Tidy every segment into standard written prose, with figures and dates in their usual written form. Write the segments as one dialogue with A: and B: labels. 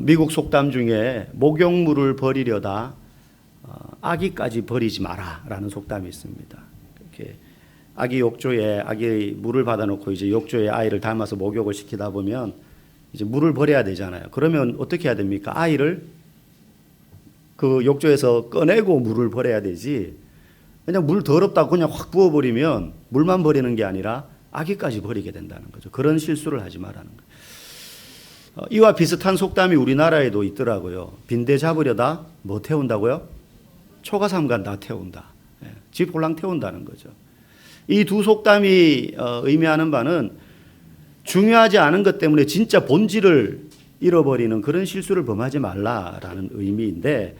A: 미국 속담 중에 목욕물을 버리려다 아기까지 버리지 마라라는 속담이 있습니다. 이렇게 아기 욕조에 아기 물을 받아놓고 이제 욕조에 아이를 담아서 목욕을 시키다 보면 이제 물을 버려야 되잖아요. 그러면 어떻게 해야 됩니까? 아이를 그 욕조에서 꺼내고 물을 버려야 되지. 그냥 물 더럽다고 그냥 확 부어버리면 물만 버리는 게 아니라 아기까지 버리게 된다는 거죠. 그런 실수를 하지 말라는 거예요. 이와 비슷한 속담이 우리나라에도 있더라고요. 빈대 잡으려다 뭐 태운다고요? 초가삼간 다 태운다. 집 홀랑 태운다는 거죠. 이 두 속담이 의미하는 바는 중요하지 않은 것 때문에 진짜 본질을 잃어버리는 그런 실수를 범하지 말라라는 의미인데,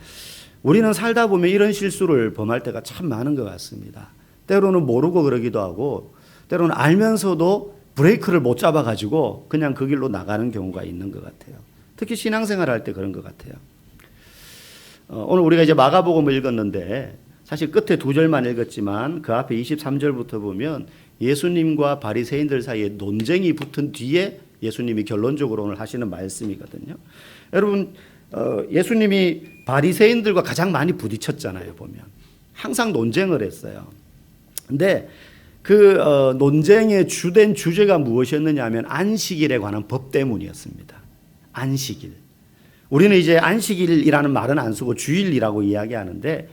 A: 우리는 살다 보면 이런 실수를 범할 때가 참 많은 것 같습니다. 때로는 모르고 그러기도 하고, 때로는 알면서도 브레이크를 못 잡아가지고 그냥 그 길로 나가는 경우가 있는 것 같아요. 특히 신앙생활 할 때 그런 것 같아요. 오늘 우리가 이제 마가복음을 읽었는데 사실 끝에 2절만 읽었지만 그 앞에 23절부터 보면 예수님과 바리새인들 사이에 논쟁이 붙은 뒤에 예수님이 결론적으로 오늘 하시는 말씀이거든요. 여러분, 예수님이 바리새인들과 가장 많이 부딪혔잖아요. 보면 항상 논쟁을 했어요. 근데 그 논쟁의 주된 주제가 무엇이었느냐 하면 안식일에 관한 법 때문이었습니다. 안식일. 우리는 이제 안식일이라는 말은 안 쓰고 주일이라고 이야기하는데,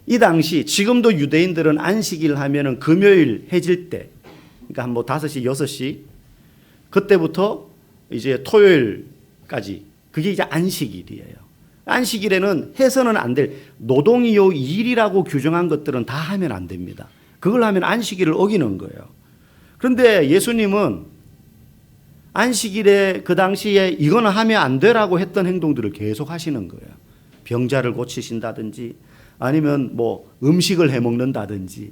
A: 이 당시 지금도 유대인들은 안식일 하면은 금요일 해질 때, 그러니까 한 뭐 5시, 6시 그때부터 이제 토요일까지 그게 이제 안식일이에요. 안식일에는 해서는 안 될 노동이요 일이라고 규정한 것들은 다 하면 안 됩니다. 그걸 하면 안식일을 어기는 거예요. 그런데 예수님은 안식일에 그 당시에 이거는 하면 안 되라고 했던 행동들을 계속 하시는 거예요. 병자를 고치신다든지 아니면 뭐 음식을 해 먹는다든지.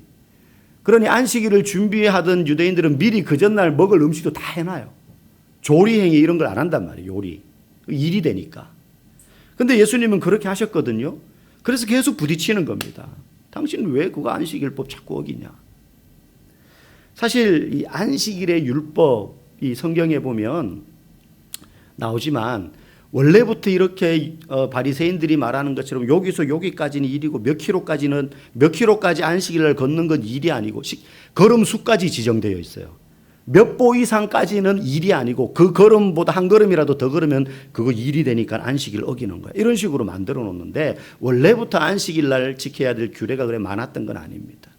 A: 그러니 안식일을 준비하던 유대인들은 미리 그 전날 먹을 음식도 다 해놔요. 조리 행위 이런 걸 안 한단 말이에요. 요리. 일이 되니까. 근데 예수님은 그렇게 하셨거든요. 그래서 계속 부딪히는 겁니다. 당신은 왜 그거 안식일법 자꾸 어기냐. 사실 이 안식일의 율법이 성경에 보면 나오지만 원래부터 이렇게 바리새인들이 말하는 것처럼 여기서 여기까지는 일이고 몇 킬로까지 안식일을 걷는 건 일이 아니고 걸음 수까지 지정되어 있어요. 몇 보 이상까지는 일이 아니고 그 걸음보다 한 걸음이라도 더 걸으면 그거 일이 되니까 안식일을 어기는 거예요. 이런 식으로 만들어 놓는데 원래부터 안식일 날 지켜야 될 규례가 그래 많았던 건 아닙니다.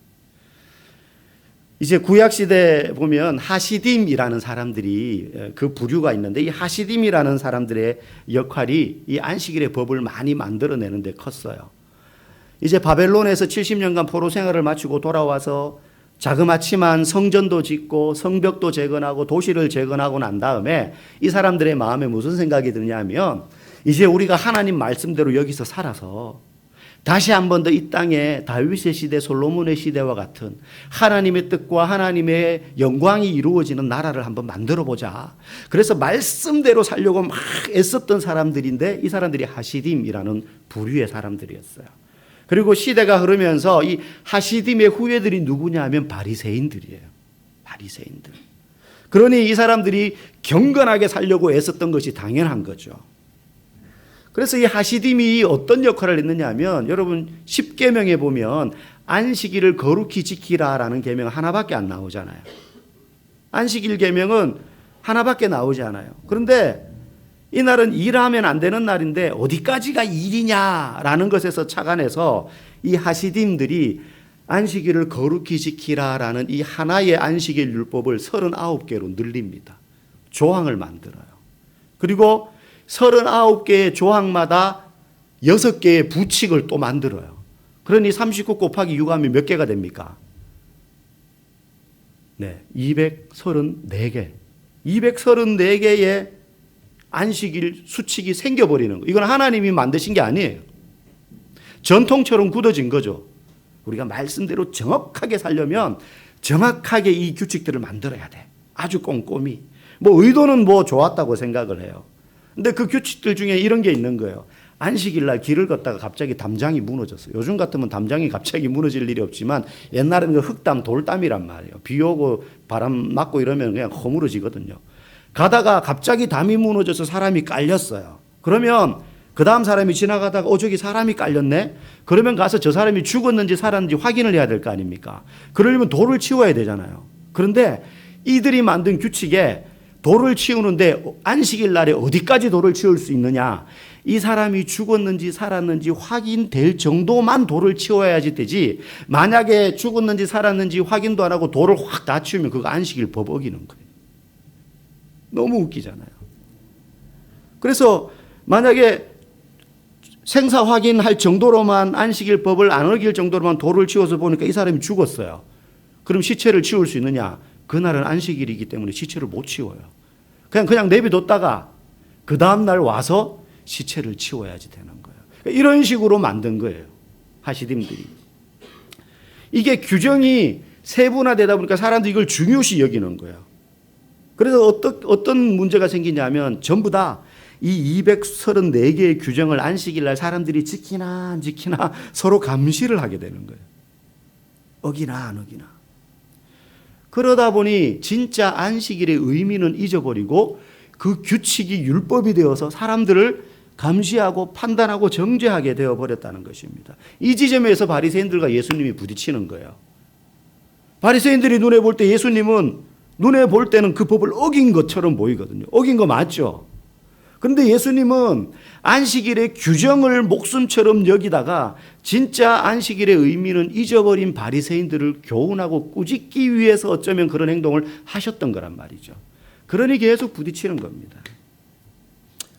A: 이제 구약시대 보면 하시딤이라는 사람들이 그 부류가 있는데, 이 하시딤이라는 사람들의 역할이 이 안식일의 법을 많이 만들어내는 데 컸어요. 이제 바벨론에서 70년간 포로 생활을 마치고 돌아와서 자그마치만 성전도 짓고 성벽도 재건하고 도시를 재건하고 난 다음에 이 사람들의 마음에 무슨 생각이 드냐면, 이제 우리가 하나님 말씀대로 여기서 살아서 다시 한 번 더 이 땅에 다윗의 시대, 솔로몬의 시대와 같은 하나님의 뜻과 하나님의 영광이 이루어지는 나라를 한번 만들어 보자. 그래서 말씀대로 살려고 막 애썼던 사람들인데, 이 사람들이 하시딤이라는 부류의 사람들이었어요. 그리고 시대가 흐르면서 이 하시딤의 후예들이 누구냐 하면 바리새인들이에요. 바리새인들. 그러니 이 사람들이 경건하게 살려고 애썼던 것이 당연한 거죠. 그래서 이 하시딤이 어떤 역할을 했느냐 하면, 여러분 10계명에 보면 안식일을 거룩히 지키라라는 계명 하나밖에 안 나오잖아요. 안식일 계명은 하나밖에 나오지 않아요. 그런데 이날은 일하면 안 되는 날인데 어디까지가 일이냐라는 것에서 착안해서 이 하시딤들이 안식일을 거룩히 지키라라는 이 하나의 안식일 율법을 39개로 늘립니다. 조항을 만들어요. 그리고 39개의 조항마다 6개의 부칙을 또 만들어요. 그러니 39 곱하기 6 하면 몇 개가 됩니까? 네, 234개. 234개의 안식일 수칙이 생겨버리는 거. 이건 하나님이 만드신 게 아니에요. 전통처럼 굳어진 거죠. 우리가 말씀대로 정확하게 살려면 정확하게 이 규칙들을 만들어야 돼. 아주 꼼꼼히. 뭐 의도는 뭐 좋았다고 생각을 해요. 근데 그 규칙들 중에 이런 게 있는 거예요. 안식일 날 길을 걷다가 갑자기 담장이 무너졌어요. 요즘 같으면 담장이 갑자기 무너질 일이 없지만 옛날에는 그 흙담, 돌담이란 말이에요. 비 오고 바람 맞고 이러면 그냥 허물어지거든요. 가다가 갑자기 담이 무너져서 사람이 깔렸어요. 그러면 그 다음 사람이 지나가다가 저기 사람이 깔렸네? 그러면 가서 저 사람이 죽었는지 살았는지 확인을 해야 될 거 아닙니까? 그러려면 돌을 치워야 되잖아요. 그런데 이들이 만든 규칙에 돌을 치우는데 안식일 날에 어디까지 돌을 치울 수 있느냐? 이 사람이 죽었는지 살았는지 확인될 정도만 돌을 치워야지 되지, 만약에 죽었는지 살았는지 확인도 안 하고 돌을 확 다 치우면 그거 안식일 법 어기는 거예요. 너무 웃기잖아요. 그래서 만약에 생사 확인할 정도로만, 안식일 법을 안 어길 정도로만 돌을 치워서 보니까 이 사람이 죽었어요. 그럼 시체를 치울 수 있느냐? 그날은 안식일이기 때문에 시체를 못 치워요. 그냥 내비뒀다가 그 다음날 와서 시체를 치워야지 되는 거예요. 이런 식으로 만든 거예요, 하시딤들이. 이게 규정이 세분화되다 보니까 사람들이 이걸 중요시 여기는 거예요. 그래서 어떤 문제가 생기냐면 전부 다 이 234개의 규정을 안식일 날 사람들이 지키나 안 지키나 서로 감시를 하게 되는 거예요. 어기나 안 어기나. 그러다 보니 진짜 안식일의 의미는 잊어버리고 그 규칙이 율법이 되어서 사람들을 감시하고 판단하고 정죄하게 되어버렸다는 것입니다. 이 지점에서 바리새인들과 예수님이 부딪히는 거예요. 바리새인들이 눈에 볼 때 예수님은 눈에 볼 때는 그 법을 어긴 것처럼 보이거든요. 어긴 거 맞죠? 그런데 예수님은 안식일의 규정을 목숨처럼 여기다가 진짜 안식일의 의미는 잊어버린 바리새인들을 교훈하고 꾸짖기 위해서 어쩌면 그런 행동을 하셨던 거란 말이죠. 그러니 계속 부딪히는 겁니다.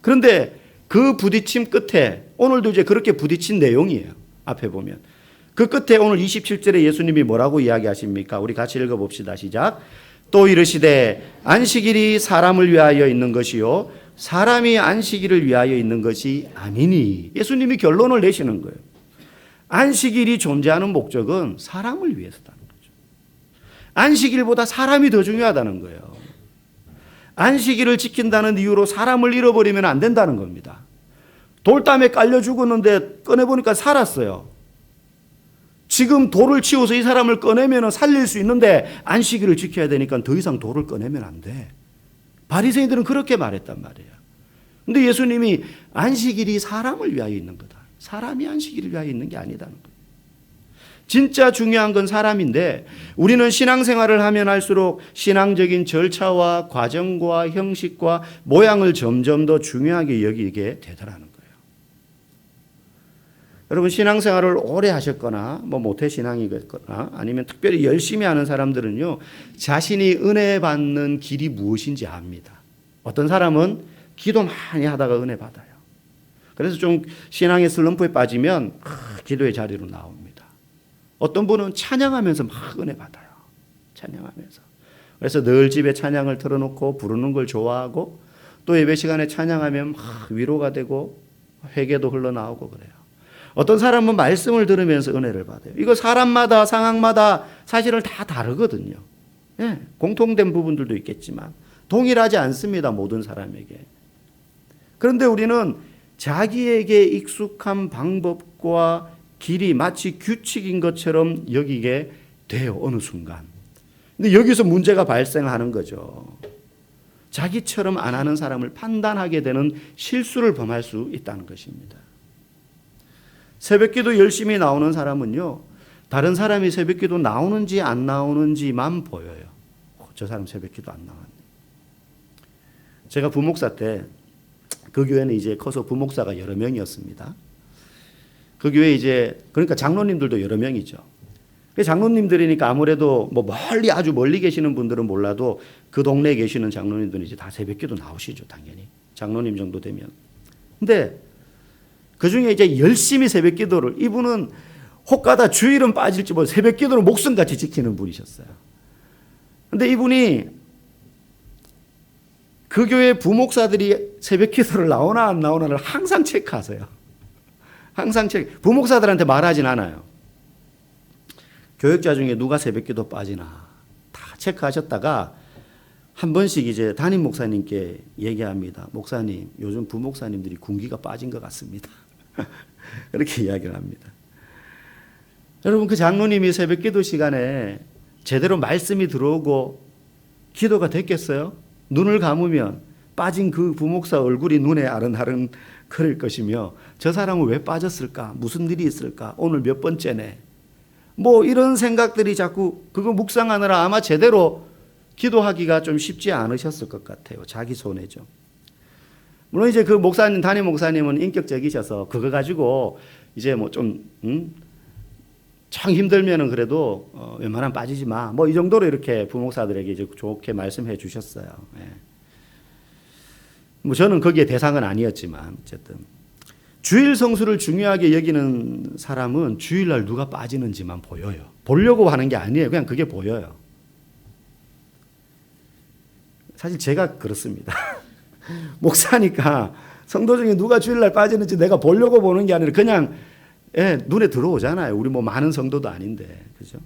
A: 그런데 그 부딪힘 끝에 오늘도 이제 그렇게 부딪힌 내용이에요. 앞에 보면. 그 끝에 오늘 27절에 예수님이 뭐라고 이야기하십니까? 우리 같이 읽어봅시다. 시작. 또 이르시되 안식일이 사람을 위하여 있는 것이요 사람이 안식일을 위하여 있는 것이 아니니. 예수님이 결론을 내시는 거예요. 안식일이 존재하는 목적은 사람을 위해서다는 거죠. 안식일보다 사람이 더 중요하다는 거예요. 안식일을 지킨다는 이유로 사람을 잃어버리면 안 된다는 겁니다. 돌담에 깔려 죽었는데 꺼내보니까 살았어요. 지금 돌을 치워서 이 사람을 꺼내면 살릴 수 있는데 안식일을 지켜야 되니까 더 이상 돌을 꺼내면 안 돼. 바리새인들은 그렇게 말했단 말이에요. 근데 예수님이 안식일이 사람을 위하여 있는 거다. 사람이 안식일을 위하여 있는 게 아니다는 거예요. 진짜 중요한 건 사람인데 우리는 신앙생활을 하면 할수록 신앙적인 절차와 과정과 형식과 모양을 점점 더 중요하게 여기게 되더라는 거예요. 여러분 신앙생활을 오래 하셨거나 모태 신앙이겠거나 아니면 특별히 열심히 하는 사람들은요, 자신이 은혜 받는 길이 무엇인지 압니다. 어떤 사람은 기도 많이 하다가 은혜 받아요. 그래서 좀 신앙의 슬럼프에 빠지면 기도의 자리로 나옵니다. 어떤 분은 찬양하면서 막 은혜 받아요. 찬양하면서. 그래서 늘 집에 찬양을 틀어놓고 부르는 걸 좋아하고 또 예배 시간에 찬양하면 막 위로가 되고 회개도 흘러나오고 그래요. 어떤 사람은 말씀을 들으면서 은혜를 받아요. 이거 사람마다 상황마다 사실은 다 다르거든요. 예, 공통된 부분들도 있겠지만 동일하지 않습니다. 모든 사람에게. 그런데 우리는 자기에게 익숙한 방법과 길이 마치 규칙인 것처럼 여기게 돼요. 어느 순간. 근데 여기서 문제가 발생하는 거죠. 자기처럼 안 하는 사람을 판단하게 되는 실수를 범할 수 있다는 것입니다. 새벽기도 열심히 나오는 사람은요, 다른 사람이 새벽기도 나오는지 안 나오는지만 보여요. 저 사람 새벽기도 안 나왔네. 제가 부목사 때 그 교회는 이제 커서 부목사가 여러 명이었습니다. 그 교회 이제 그러니까 장로님들도 여러 명이죠. 장로님들이니까 아무래도 멀리 아주 멀리 계시는 분들은 몰라도 그 동네에 계시는 장로님들은 이제 다 새벽기도 나오시죠, 당연히. 장로님 정도 되면. 근데 그 중에 이제 열심히 새벽 기도를, 이분은 혹가다 주일은 빠질지 모르고 새벽 기도를 목숨같이 지키는 분이셨어요. 근데 이분이 그 교회 부목사들이 새벽 기도를 나오나 안 나오나를 항상 체크하세요. 항상 체크. 부목사들한테 말하진 않아요. 교역자 중에 누가 새벽 기도 빠지나 다 체크하셨다가 한 번씩 이제 담임 목사님께 얘기합니다. 목사님, 요즘 부목사님들이 군기가 빠진 것 같습니다. 그렇게 이야기를 합니다. 여러분, 그 장로님이 새벽 기도 시간에 제대로 말씀이 들어오고 기도가 됐겠어요? 눈을 감으면 빠진 그 부목사 얼굴이 눈에 아른아른 거릴 것이며 저 사람은 왜 빠졌을까? 무슨 일이 있을까? 오늘 몇 번째네? 뭐 이런 생각들이 자꾸 그거 묵상하느라 아마 제대로 기도하기가 좀 쉽지 않으셨을 것 같아요. 자기 손해죠. 물론 이제 그 목사님, 담임 목사님은 인격적이셔서 그거 가지고 이제 뭐 좀 참 힘들면은 그래도 웬만하면 빠지지 마. 뭐 이 정도로 이렇게 부목사들에게 이제 좋게 말씀해 주셨어요. 예. 뭐 저는 거기에 대상은 아니었지만 어쨌든 주일 성수를 중요하게 여기는 사람은 주일날 누가 빠지는지만 보여요. 보려고 하는 게 아니에요. 그냥 그게 보여요. 사실 제가 그렇습니다. 목사니까 성도 중에 누가 주일날 빠지는지 내가 보려고 보는 게 아니라 그냥 눈에 들어오잖아요. 우리 뭐 많은 성도도 아닌데. 그죠?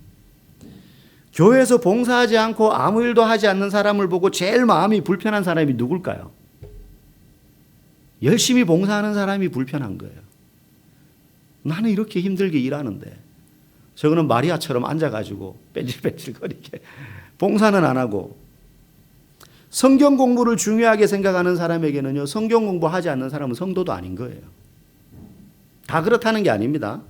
A: 교회에서 봉사하지 않고 아무 일도 하지 않는 사람을 보고 제일 마음이 불편한 사람이 누굴까요? 열심히 봉사하는 사람이 불편한 거예요. 나는 이렇게 힘들게 일하는데 저거는 마리아처럼 앉아가지고 뺀질뺀질거리게 봉사는 안 하고. 성경 공부를 중요하게 생각하는 사람에게는요, 성경 공부하지 않는 사람은 성도도 아닌 거예요. 다 그렇다는 게 아닙니다.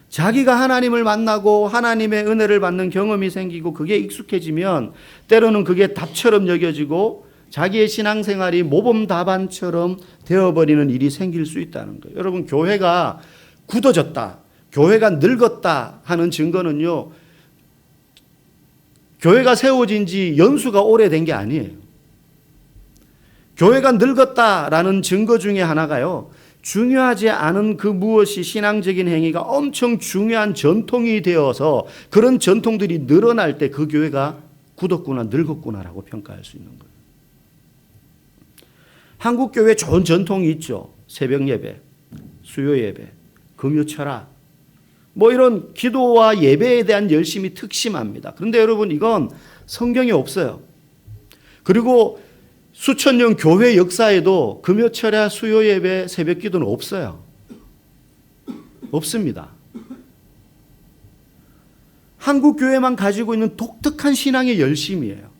A: 자기가 하나님을 만나고 하나님의 은혜를 받는 경험이 생기고 그게 익숙해지면 때로는 그게 답처럼 여겨지고 자기의 신앙생활이 모범답안처럼 되어버리는 일이 생길 수 있다는 거예요. 여러분, 교회가 굳어졌다, 교회가 늙었다 하는 증거는요, 교회가 세워진 지 연수가 오래된 게 아니에요. 교회가 늙었다라는 증거 중에 하나가요, 중요하지 않은 그 무엇이 신앙적인 행위가 엄청 중요한 전통이 되어서 그런 전통들이 늘어날 때 그 교회가 굳었구나, 늙었구나라고 평가할 수 있는 거예요. 한국 교회 좋은 전통이 있죠. 새벽 예배, 수요 예배, 금요 철학, 뭐 이런 기도와 예배에 대한 열심이 특심합니다. 그런데 여러분, 이건 성경에 없어요. 그리고 수천 년 교회 역사에도 금요 철야 수요 예배 새벽 기도는 없어요. 없습니다. 한국 교회만 가지고 있는 독특한 신앙의 열심이에요.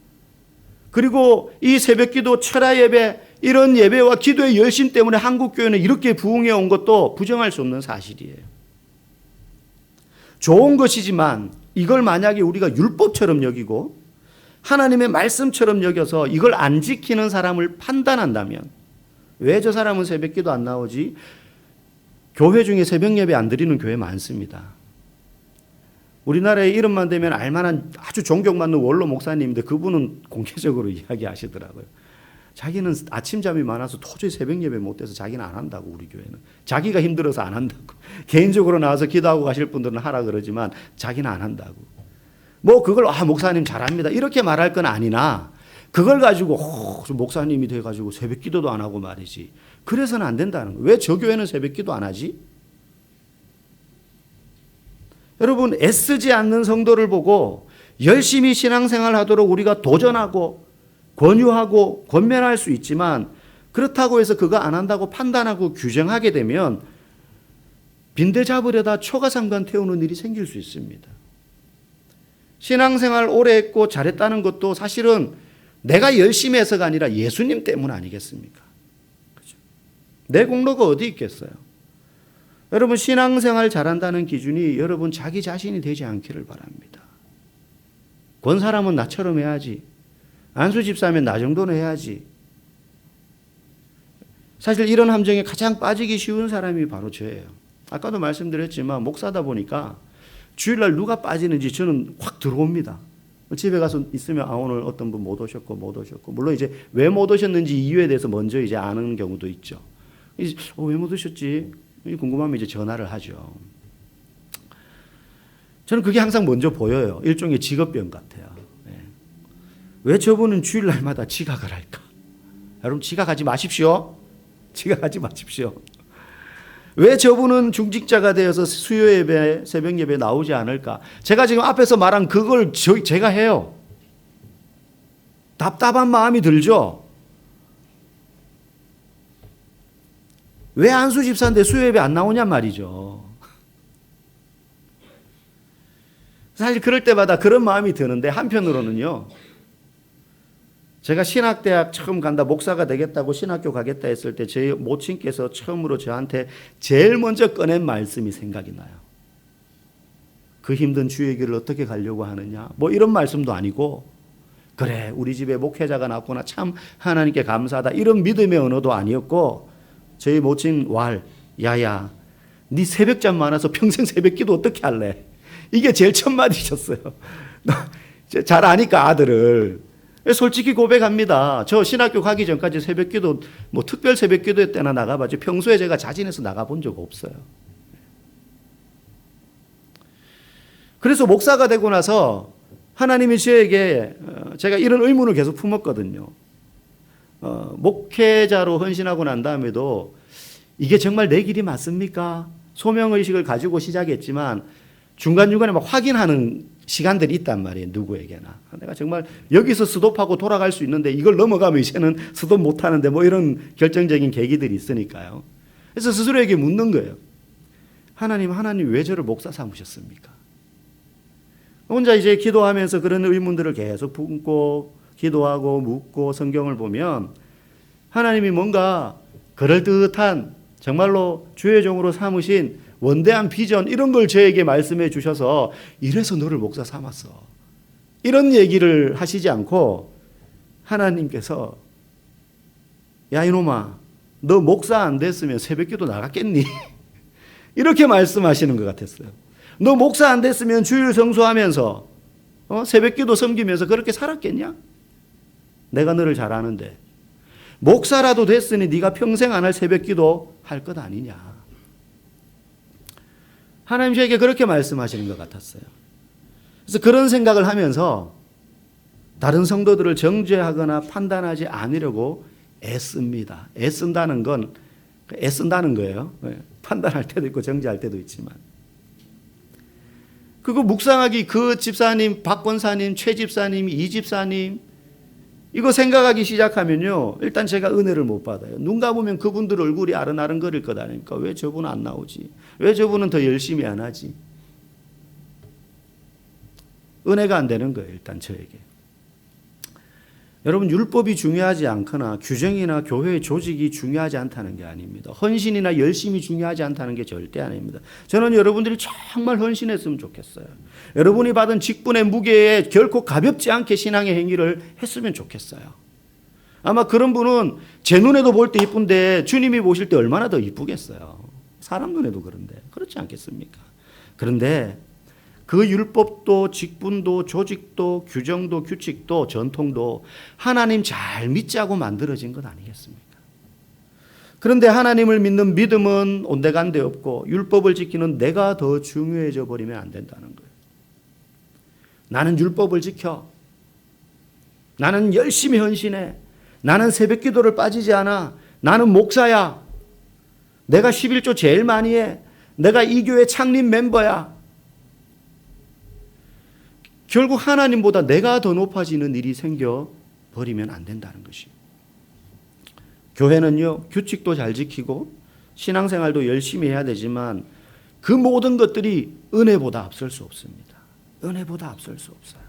A: 그리고 이 새벽 기도, 철야 예배, 이런 예배와 기도의 열심 때문에 한국 교회는 이렇게 부흥해 온 것도 부정할 수 없는 사실이에요. 좋은 것이지만 이걸 만약에 우리가 율법처럼 여기고 하나님의 말씀처럼 여겨서 이걸 안 지키는 사람을 판단한다면, 왜 저 사람은 새벽기도 안 나오지? 교회 중에 새벽 예배 안 드리는 교회 많습니다. 우리나라에 이름만 대면 알만한 아주 존경받는 원로 목사님인데 그분은 공개적으로 이야기하시더라고요. 자기는 아침잠이 많아서 도저히 새벽 예배 못 돼서 자기는 안 한다고. 우리 교회는 자기가 힘들어서 안 한다고. 개인적으로 나와서 기도하고 가실 분들은 하라 그러지만 자기는 안 한다고. 뭐 그걸 목사님 잘합니다 이렇게 말할 건 아니나, 그걸 가지고 목사님이 돼가지고 새벽 기도도 안 하고 말이지, 그래서는 안 된다는 거예요. 왜 저 교회는 새벽 기도 안 하지? 여러분, 애쓰지 않는 성도를 보고 열심히 신앙생활 하도록 우리가 도전하고 권유하고 권면할 수 있지만, 그렇다고 해서 그거 안 한다고 판단하고 규정하게 되면 빈대 잡으려다 초가삼간 태우는 일이 생길 수 있습니다. 신앙생활 오래 했고 잘했다는 것도 사실은 내가 열심히 해서가 아니라 예수님 때문 아니겠습니까? 그렇죠? 내 공로가 어디 있겠어요? 여러분, 신앙생활 잘한다는 기준이 여러분 자기 자신이 되지 않기를 바랍니다. 권 사람은 나처럼 해야지, 안수 집사면 나 정도는 해야지. 사실 이런 함정에 가장 빠지기 쉬운 사람이 바로 저예요. 아까도 말씀드렸지만 목사다 보니까 주일날 누가 빠지는지 저는 확 들어옵니다. 집에 가서 있으면 오늘 어떤 분 못 오셨고 물론 이제 왜 못 오셨는지 이유에 대해서 먼저 이제 아는 경우도 있죠. 왜 못 오셨지? 궁금하면 이제 전화를 하죠. 저는 그게 항상 먼저 보여요. 일종의 직업병 같아요. 왜 저분은 주일날마다 지각을 할까? 여러분, 지각하지 마십시오. 지각하지 마십시오. 왜 저분은 중직자가 되어서 수요 예배, 새벽 예배 나오지 않을까? 제가 지금 앞에서 말한 그걸 제가 해요. 답답한 마음이 들죠? 왜 안수 집사인데 수요 예배 안 나오냔 말이죠. 사실 그럴 때마다 그런 마음이 드는데, 한편으로는요, 제가 신학대학 처음 간다, 목사가 되겠다고 신학교 가겠다 했을 때 제 모친께서 처음으로 저한테 제일 먼저 꺼낸 말씀이 생각이 나요. 그 힘든 주의 길을 어떻게 가려고 하느냐, 뭐 이런 말씀도 아니고, 그래 우리 집에 목회자가 났구나, 참 하나님께 감사하다, 이런 믿음의 언어도 아니었고, 저희 모친 야야 네 새벽잠 많아서 평생 새벽기도 어떻게 할래, 이게 제일 첫 마디셨어요. 잘 아니까 아들을. 솔직히 고백합니다. 저 신학교 가기 전까지 새벽기도, 뭐 특별 새벽기도 때나 나가봤죠. 평소에 제가 자진해서 나가본 적 없어요. 그래서 목사가 되고 나서 하나님이 저에게, 제가 이런 의문을 계속 품었거든요. 목회자로 헌신하고 난 다음에도 이게 정말 내 길이 맞습니까? 소명의식을 가지고 시작했지만 중간중간에 막 확인하는 시간들이 있단 말이에요. 누구에게나. 내가 정말 여기서 스톱하고 돌아갈 수 있는데 이걸 넘어가면 이제는 스톱 못하는데, 뭐 이런 결정적인 계기들이 있으니까요. 그래서 스스로에게 묻는 거예요. 하나님 왜 저를 목사 삼으셨습니까? 혼자 이제 기도하면서 그런 의문들을 계속 품고 기도하고 묻고 성경을 보면 하나님이 뭔가 그럴듯한, 정말로 주의 종으로 삼으신 원대한 비전, 이런 걸 저에게 말씀해 주셔서 이래서 너를 목사 삼았어, 이런 얘기를 하시지 않고 하나님께서 야 이놈아 너 목사 안 됐으면 새벽기도 나갔겠니? 이렇게 말씀하시는 것 같았어요. 너 목사 안 됐으면 주일 성수하면서 새벽기도 섬기면서 그렇게 살았겠냐? 내가 너를 잘 아는데 목사라도 됐으니 네가 평생 안 할 새벽기도 할 것 아니냐. 하나님 저에게 그렇게 말씀하시는 것 같았어요. 그래서 그런 생각을 하면서 다른 성도들을 정죄하거나 판단하지 않으려고 애씁니다. 애쓴다는 건 애쓴다는 거예요. 판단할 때도 있고 정죄할 때도 있지만. 그거 묵상하기, 그 집사님, 박 권사님, 최 집사님, 이 집사님, 이거 생각하기 시작하면요, 일단 제가 은혜를 못 받아요. 눈 감으면 그분들 얼굴이 아른아른거릴 것 아닙니까? 왜 저분은 안 나오지? 왜 저분은 더 열심히 안 하지? 은혜가 안 되는 거예요, 일단 저에게. 여러분, 율법이 중요하지 않거나 규정이나 교회의 조직이 중요하지 않다는 게 아닙니다. 헌신이나 열심이 중요하지 않다는 게 절대 아닙니다. 저는 여러분들이 정말 헌신했으면 좋겠어요. 여러분이 받은 직분의 무게에 결코 가볍지 않게 신앙의 행위를 했으면 좋겠어요. 아마 그런 분은 제 눈에도 볼 때 이쁜데 주님이 보실 때 얼마나 더 이쁘겠어요. 사람 눈에도 그런데 그렇지 않겠습니까? 그런데 그 율법도 직분도 조직도 규정도 규칙도 전통도 하나님 잘 믿자고 만들어진 것 아니겠습니까? 그런데 하나님을 믿는 믿음은 온데간데 없고 율법을 지키는 내가 더 중요해져 버리면 안 된다는 거예요. 나는 율법을 지켜. 나는 열심히 헌신해. 나는 새벽 기도를 빠지지 않아. 나는 목사야. 내가 11조 제일 많이 해. 내가 이 교회 창립 멤버야. 결국 하나님보다 내가 더 높아지는 일이 생겨버리면 안 된다는 것이에요. 교회는요, 규칙도 잘 지키고 신앙생활도 열심히 해야 되지만 그 모든 것들이 은혜보다 앞설 수 없습니다. 은혜보다 앞설 수 없어요.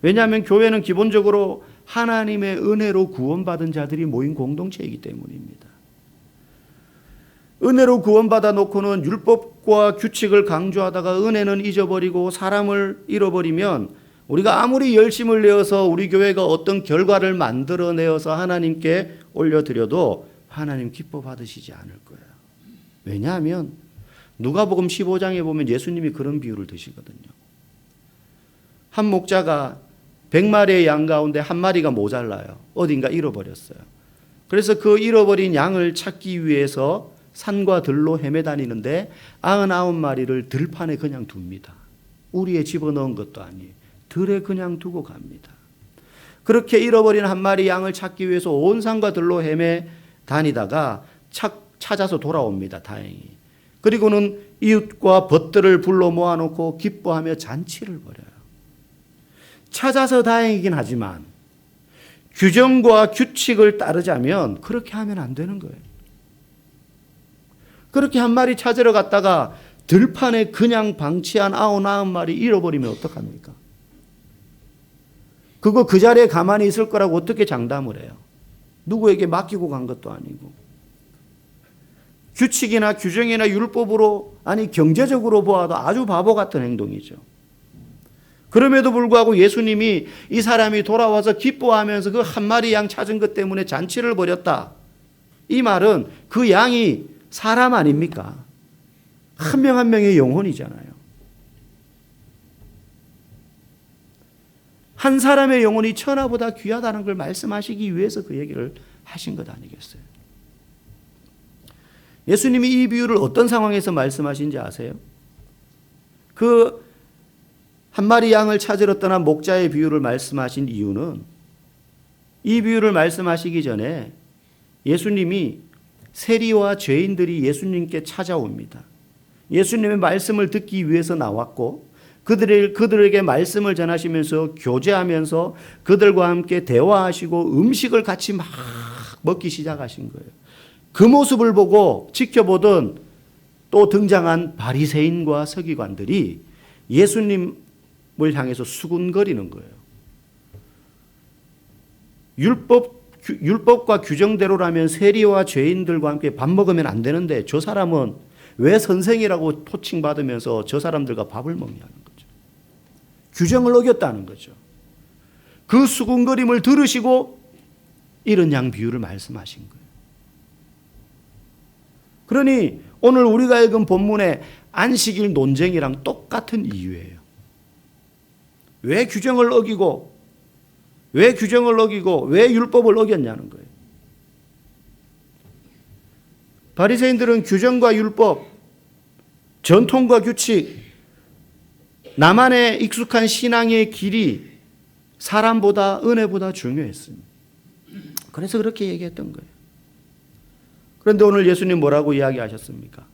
A: 왜냐하면 교회는 기본적으로 하나님의 은혜로 구원받은 자들이 모인 공동체이기 때문입니다. 은혜로 구원받아 놓고는 율법과 규칙을 강조하다가 은혜는 잊어버리고 사람을 잃어버리면 우리가 아무리 열심을 내어서 우리 교회가 어떤 결과를 만들어내어서 하나님께 올려드려도 하나님 기뻐 받으시지 않을 거예요. 왜냐하면 누가복음 15장에 보면 예수님이 그런 비유를 드시거든요. 한 목자가 100마리의 양 가운데 한 마리가 모자라요. 어딘가 잃어버렸어요. 그래서 그 잃어버린 양을 찾기 위해서 산과 들로 헤매다니는데 99마리를 들판에 그냥 둡니다. 우리에 집어넣은 것도 아니에요. 들에 그냥 두고 갑니다. 그렇게 잃어버린 한 마리 양을 찾기 위해서 온 산과 들로 헤매다니다가 찾아서 돌아옵니다. 다행히. 그리고는 이웃과 벗들을 불러 모아놓고 기뻐하며 잔치를 벌여요. 찾아서 다행이긴 하지만 규정과 규칙을 따르자면 그렇게 하면 안 되는 거예요. 그렇게 한 마리 찾으러 갔다가 들판에 그냥 방치한 99마리 잃어버리면 어떡합니까? 그거 그 자리에 가만히 있을 거라고 어떻게 장담을 해요? 누구에게 맡기고 간 것도 아니고. 규칙이나 규정이나 율법으로, 아니 경제적으로 보아도 아주 바보 같은 행동이죠. 그럼에도 불구하고 예수님이 이 사람이 돌아와서 기뻐하면서 그 한 마리 양 찾은 것 때문에 잔치를 벌였다. 이 말은 그 양이 사람 아닙니까? 한 명 한 명의 영혼이잖아요. 한 사람의 영혼이 천하보다 귀하다는 걸 말씀하시기 위해서 그 얘기를 하신 것 아니겠어요? 예수님이 이 비유를 어떤 상황에서 말씀하신지 아세요? 그 한 마리 양을 찾으러 떠난 목자의 비유를 말씀하신 이유는, 이 비유를 말씀하시기 전에 예수님이 세리와 죄인들이 예수님께 찾아옵니다. 예수님의 말씀을 듣기 위해서 나왔고 그들에게 말씀을 전하시면서 교제하면서 그들과 함께 대화하시고 음식을 같이 막 먹기 시작하신 거예요. 그 모습을 보고 지켜보던 또 등장한 바리새인과 서기관들이 예수님을 향해서 수군거리는 거예요. 율법과 규정대로라면 세리와 죄인들과 함께 밥 먹으면 안 되는데 저 사람은 왜 선생이라고 호칭받으면서 저 사람들과 밥을 먹냐는 거죠. 규정을 어겼다는 거죠. 그 수군거림을 들으시고 이런 양 비유를 말씀하신 거예요. 그러니 오늘 우리가 읽은 본문의 안식일 논쟁이랑 똑같은 이유예요. 왜 규정을 어기고 왜 율법을 어겼냐는 거예요. 바리새인들은 규정과 율법, 전통과 규칙, 나만의 익숙한 신앙의 길이 사람보다 은혜보다 중요했습니다. 그래서 그렇게 얘기했던 거예요. 그런데 오늘 예수님 뭐라고 이야기하셨습니까?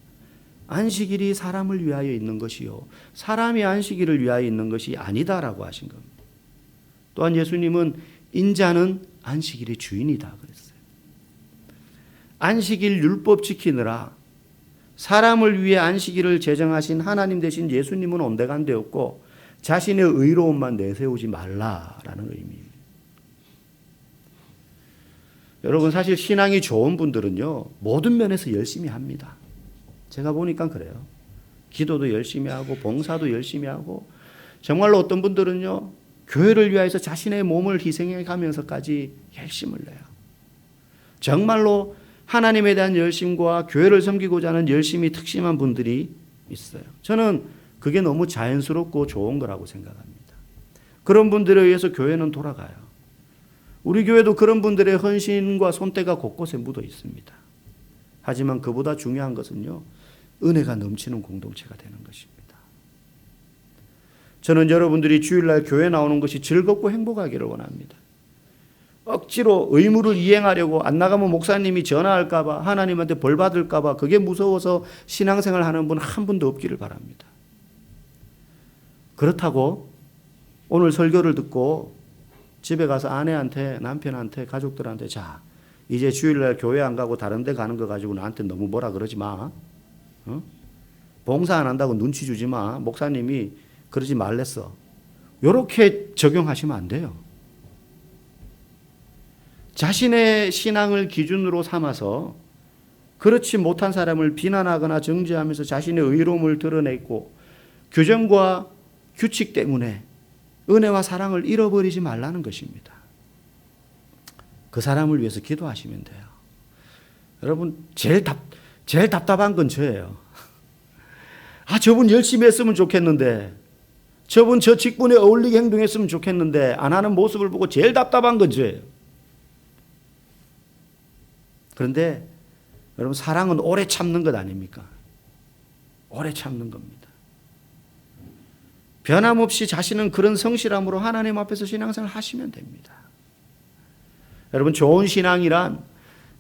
A: 안식일이 사람을 위하여 있는 것이요 사람이 안식일을 위하여 있는 것이 아니다라고 하신 겁니다. 또한 예수님은 인자는 안식일의 주인이다 그랬어요. 안식일 율법 지키느라 사람을 위해 안식일을 제정하신 하나님 되신 예수님은 온데간데였고 자신의 의로움만 내세우지 말라라는 의미입니다. 여러분 사실 신앙이 좋은 분들은요 모든 면에서 열심히 합니다. 제가 보니까 그래요. 기도도 열심히 하고 봉사도 열심히 하고 정말로 어떤 분들은요 교회를 위해서 자신의 몸을 희생해 가면서까지 열심을 내요. 정말로 하나님에 대한 열심과 교회를 섬기고자 하는 열심이 특심한 분들이 있어요. 저는 그게 너무 자연스럽고 좋은 거라고 생각합니다. 그런 분들에 의해서 교회는 돌아가요. 우리 교회도 그런 분들의 헌신과 손때가 곳곳에 묻어 있습니다. 하지만 그보다 중요한 것은요 은혜가 넘치는 공동체가 되는 것입니다. 저는 여러분들이 주일날 교회 나오는 것이 즐겁고 행복하기를 원합니다. 억지로 의무를 이행하려고 안 나가면 목사님이 전화할까 봐 하나님한테 벌 받을까 봐 그게 무서워서 신앙생활 하는 분 한 분도 없기를 바랍니다. 그렇다고 오늘 설교를 듣고 집에 가서 아내한테 남편한테 가족들한테 자 이제 주일날 교회 안 가고 다른 데 가는 거 가지고 나한테 너무 뭐라 그러지 마. 봉사 안 한다고 눈치 주지 마. 목사님이 그러지 말랬어. 이렇게 적용하시면 안 돼요. 자신의 신앙을 기준으로 삼아서 그렇지 못한 사람을 비난하거나 정죄하면서 자신의 의로움을 드러내고 규정과 규칙 때문에 은혜와 사랑을 잃어버리지 말라는 것입니다. 그 사람을 위해서 기도하시면 돼요. 여러분 제일 답답한 건 저예요. 저분 열심히 했으면 좋겠는데 저분 저 직분에 어울리게 행동했으면 좋겠는데 안 하는 모습을 보고 제일 답답한 건 저예요. 그런데 여러분 사랑은 오래 참는 것 아닙니까? 오래 참는 겁니다. 변함없이 자신은 그런 성실함으로 하나님 앞에서 신앙생활 하시면 됩니다. 여러분 좋은 신앙이란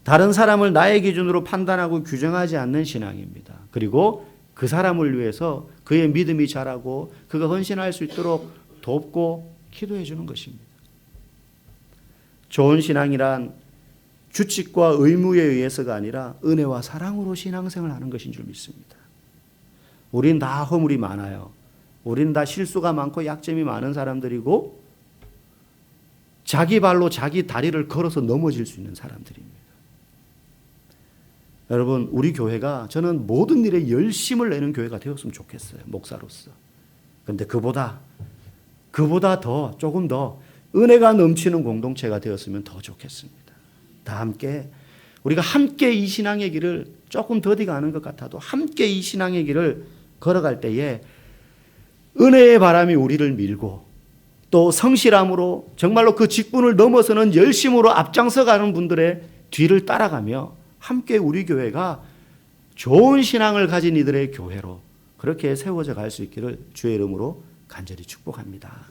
A: 다른 사람을 나의 기준으로 판단하고 규정하지 않는 신앙입니다. 그리고 그 사람을 위해서 그의 믿음이 자라고 그가 헌신할 수 있도록 돕고 기도해 주는 것입니다. 좋은 신앙이란 규칙과 의무에 의해서가 아니라 은혜와 사랑으로 신앙생활을 하는 것인 줄 믿습니다. 우린 다 허물이 많아요. 우린 다 실수가 많고 약점이 많은 사람들이고 자기 발로 자기 다리를 걸어서 넘어질 수 있는 사람들입니다. 여러분, 우리 교회가 저는 모든 일에 열심을 내는 교회가 되었으면 좋겠어요. 목사로서. 그런데 그보다 더 조금 더 은혜가 넘치는 공동체가 되었으면 더 좋겠습니다. 다 함께 우리가 함께 이 신앙의 길을 조금 더디가 않은 것 같아도 함께 이 신앙의 길을 걸어갈 때에 은혜의 바람이 우리를 밀고 또 성실함으로 정말로 그 직분을 넘어서는 열심으로 앞장서 가는 분들의 뒤를 따라가며 함께 우리 교회가 좋은 신앙을 가진 이들의 교회로 그렇게 세워져 갈 수 있기를 주의 이름으로 간절히 축복합니다.